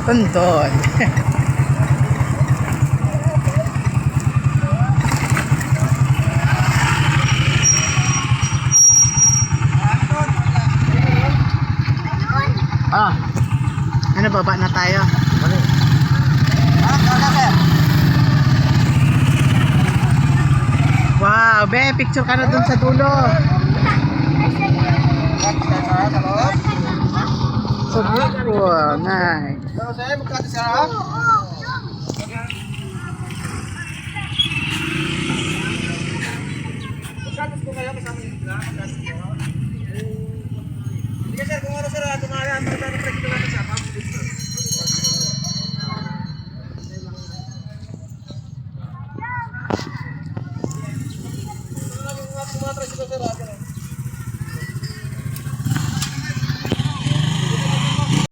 Tonton. Ah. Ano, baba na tayo? Wow, be, picture ka na dun sa dulo. So beautiful, nice. Sumatras ito sir,